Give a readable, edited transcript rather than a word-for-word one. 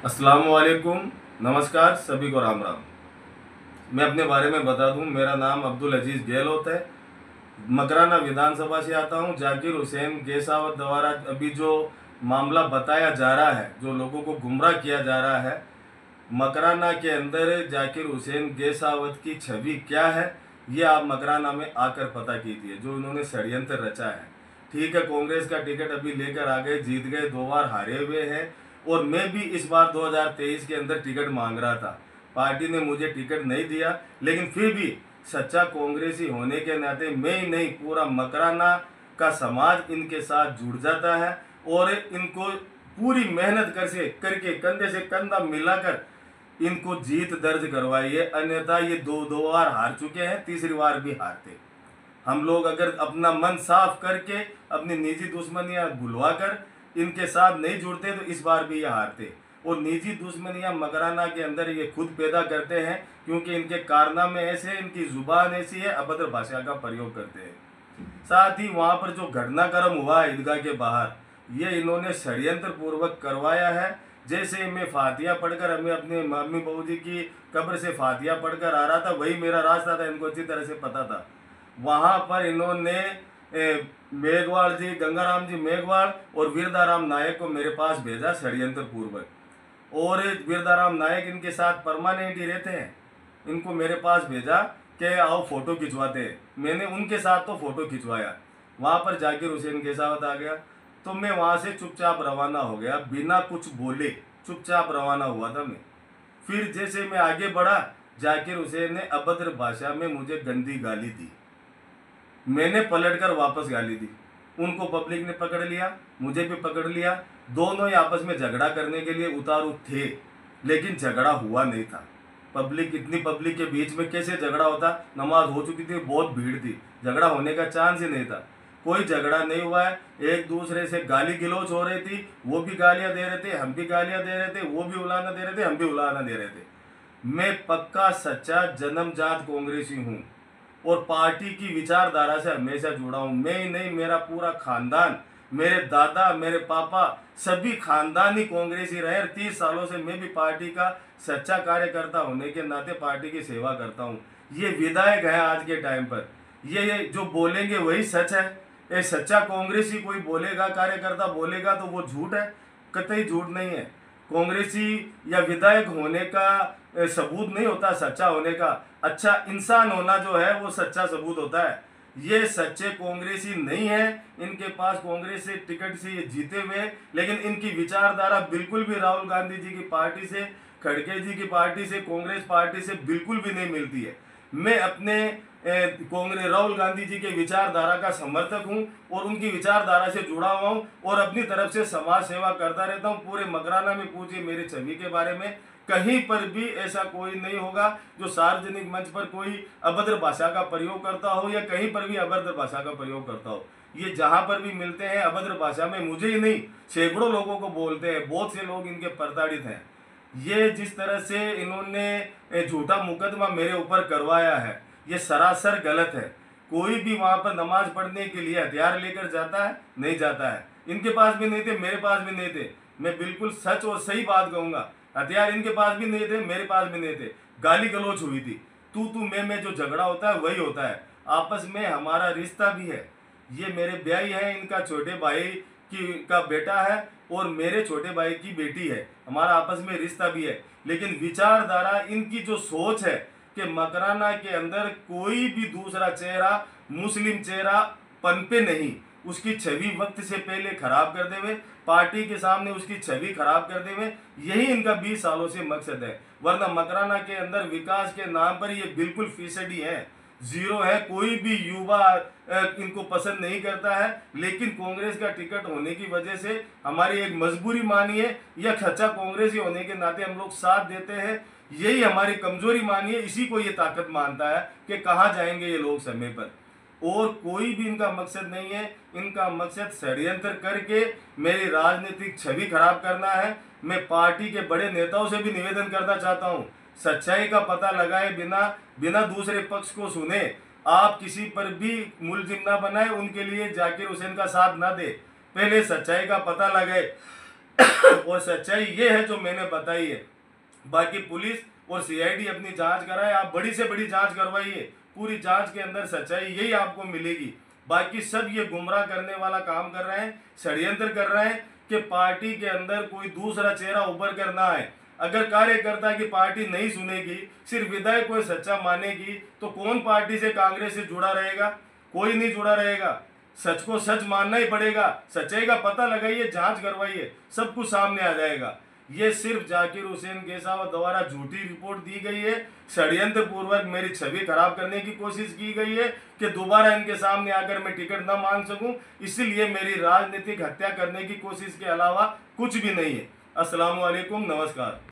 अस्सलाम वालेकुम। नमस्कार, सभी को राम राम। मैं अपने बारे में बता दूं, मेरा नाम अब्दुल अजीज़ गहलोत है। मकराना विधानसभा से आता हूं। जाकिर हुसैन गेसावत द्वारा अभी जो मामला बताया जा रहा है, जो लोगों को गुमराह किया जा रहा है, मकराना के अंदर जाकिर हुसैन गेसावत की छवि क्या है, ये आप मकराना में आकर पता कीजिए। जो इन्होंने षड्यंत्र रचा है, ठीक है, कांग्रेस का टिकट अभी लेकर आ गए, जीत गए, 2 बार हारे हुए हैं। और मैं भी इस बार 2023 के अंदर टिकट मांग रहा था, पार्टी ने मुझे टिकट नहीं दिया, लेकिन फिर भी सच्चा कांग्रेसी होने के नाते मैं ही नहीं, पूरा मकराना का समाज इनके साथ जुड़ जाता है और इनको पूरी मेहनत करके कंधे से कंधा मिलाकर इनको जीत दर्ज करवाइए। अन्यथा ये दो बार हार चुके हैं, तीसरी बार भी हारते। हम लोग अगर अपना मन साफ करके अपनी निजी दुश्मनियां भुलवा कर इनके साथ नहीं जुड़ते तो इस बार भी ये हारते। और निजी दुश्मनियां मकराना के अंदर ये खुद पैदा करते हैं, क्योंकि इनके कारनामे ऐसे, इनकी जुबान ऐसी है, अभद्र भाषा का प्रयोग करते हैं। साथ ही वहाँ पर जो घटनाक्रम हुआ ईदगाह के बाहर, ये इन्होंने षड्यंत्र पूर्वक करवाया है। जैसे मैं फातिया पढ़कर, हमें अपने मम्मी बहू जी की कब्र से फातिया पढ़कर आ रहा था, वही मेरा रास्ता था, इनको अच्छी तरह से पता था। वहाँ पर इन्होंने मेघवाल जी, गंगाराम जी मेघवाल और वीरदाराम नायक को मेरे पास भेजा षड्यंत्र पूर्वक। और वीरदाराम नायक इनके साथ परमानेंट ही रहते हैं। इनको मेरे पास भेजा कि आओ फोटो खिंचवाते हैं। मैंने उनके साथ तो फोटो खिंचवाया। वहाँ पर जाकिर हुसैन गेसावत आ गया, तो मैं वहाँ से चुपचाप रवाना हो गया, बिना कुछ बोले चुपचाप रवाना हुआ था मैं। फिर जैसे मैं आगे बढ़ा, जाकिर हुसैन ने अभद्र भाषा में मुझे गंदी गाली दी। मैंने पलटकर वापस गाली दी। उनको पब्लिक ने पकड़ लिया, मुझे भी पकड़ लिया। दोनों ही आपस में झगड़ा करने के लिए उतारू थे, लेकिन झगड़ा हुआ नहीं था। इतनी पब्लिक के बीच में कैसे झगड़ा होता? नमाज हो चुकी थी, बहुत भीड़ थी, झगड़ा होने का चांस ही नहीं था। कोई झगड़ा नहीं हुआ है। एक दूसरे से गाली गलौज हो रही थी, वो भी गालियां दे रहे थे, हम भी गालियां दे रहे थे, वो भी उलाना दे रहे थे, हम भी उलाना दे रहे थे। मैं पक्का सच्चा जन्मजात कांग्रेसी हूँ और पार्टी की विचारधारा से हमेशा जुड़ा हूँ। मैं ही नहीं, मेरा पूरा खानदान, मेरे दादा, मेरे पापा, सभी खानदानी कांग्रेसी रहे। 30 सालों से मैं भी पार्टी का सच्चा कार्यकर्ता होने के नाते पार्टी की सेवा करता हूँ। ये विधायक है आज के टाइम पर, ये जो बोलेंगे वही सच है। ये सच्चा कांग्रेसी कोई बोलेगा, कार्यकर्ता बोलेगा तो वो झूठ है, कतई झूठ नहीं है। कांग्रेसी या विधायक होने का सबूत नहीं होता सच्चा होने का। अच्छा इंसान होना जो है वो सच्चा सबूत होता है। ये सच्चे कांग्रेसी नहीं है। इनके पास कांग्रेस से टिकट से ये जीते हुए, लेकिन इनकी विचारधारा बिल्कुल भी राहुल गांधी जी की पार्टी से, खड़गे जी की पार्टी से, कांग्रेस पार्टी से बिल्कुल भी नहीं मिलती है। मैं अपने कांग्रेस राहुल गांधी जी के विचारधारा का समर्थक हूं और उनकी विचारधारा से जुड़ा हुआ हूं और अपनी तरफ से समाज सेवा करता रहता हूं। पूरे मकराना में पूछिए मेरी छवि के बारे में, कहीं पर भी ऐसा कोई नहीं होगा जो सार्वजनिक मंच पर कोई अभद्र भाषा का प्रयोग करता हो या कहीं पर भी अभद्र भाषा का प्रयोग करता हो। ये जहां पर भी मिलते हैं अभद्र भाषा में मुझे ही नहीं, सैकड़ों लोगों को बोलते हैं। बहुत से लोग इनके प्रताड़ित हैं। ये जिस तरह से इन्होंने झूठा मुकदमा मेरे ऊपर करवाया है, ये सरासर गलत है। कोई भी वहां पर नमाज पढ़ने के लिए हथियार लेकर जाता है? नहीं जाता है। इनके पास भी नहीं थे, मेरे पास भी नहीं थे। मैं बिल्कुल सच और सही बात कहूंगा। हथियार इनके पास भी नहीं थे, मेरे पास भी नहीं थे। गाली गलौज हुई थी, तू मैं जो झगड़ा होता है वही होता है। आपस में हमारा रिश्ता भी है। ये मेरे ब्याही है, इनका छोटे भाई का बेटा है और मेरे छोटे भाई की बेटी है। हमारा आपस में रिश्ता भी है, लेकिन विचारधारा इनकी जो सोच है कि मकराना के अंदर कोई भी दूसरा चेहरा, मुस्लिम चेहरा पनपे नहीं, उसकी छवि वक्त से पहले खराब कर देवे, पार्टी के सामने उसकी छवि खराब कर देवे, यही इनका 20 सालों से मकसद है। वरना मकराना के अंदर विकास के नाम पर ये बिल्कुल फीसदी है, जीरो है। कोई भी युवा इनको पसंद नहीं करता है, लेकिन कांग्रेस का टिकट होने की वजह से हमारी एक मजबूरी मानिए या सच्चा कांग्रेसी होने के नाते हम लोग साथ देते हैं। यही हमारी कमजोरी मानिए, इसी को ये ताकत मानता है कि कहाँ जाएंगे ये लोग समय पर। और कोई भी इनका मकसद नहीं है। इनका मकसद षड्यंत्र करके मेरी राजनीतिक छवि खराब करना है। मैं पार्टी के बड़े नेताओं से भी निवेदन करना चाहता हूं, सच्चाई का पता लगाए बिना दूसरे पक्ष को सुने आप किसी पर भी मुलजिम ना बनाए, उनके लिए जाकिर हुसैन का साथ ना दे। पहले सच्चाई का पता लगाए, और सच्चाई ये है जो मैंने बताई है। बाकी पुलिस और सीआईडी अपनी जांच कराए, आप बड़ी से बड़ी जांच करवाइए, पूरी जांच के अंदर सच्चाई यही आपको मिलेगी। बाकी सब ये गुमराह करने वाला काम कर रहे हैं, षड्यंत्र कर रहे हैं कि पार्टी के अंदर कोई दूसरा चेहरा उभर कर ना आए। अगर कार्यकर्ता की पार्टी नहीं सुनेगी, सिर्फ विधायक कोई सच्चा मानेगी, तो कौन पार्टी से, कांग्रेस से जुड़ा रहेगा? कोई नहीं जुड़ा रहेगा। सच को सच मानना ही पड़ेगा। सच्चाई का पता लगाइए, जांच करवाइए, सब कुछ सामने आ जाएगा। ये सिर्फ जाकिर हुसैन केसावत द्वारा झूठी रिपोर्ट दी गई है, षड्यंत्र पूर्वक मेरी छवि खराब करने की कोशिश की गई है कि दोबारा इनके सामने आकर मैं टिकट न मांग सकूं। इसलिए मेरी राजनीतिक हत्या करने की कोशिश के अलावा कुछ भी नहीं है। अस्सलाम वालेकुम, नमस्कार।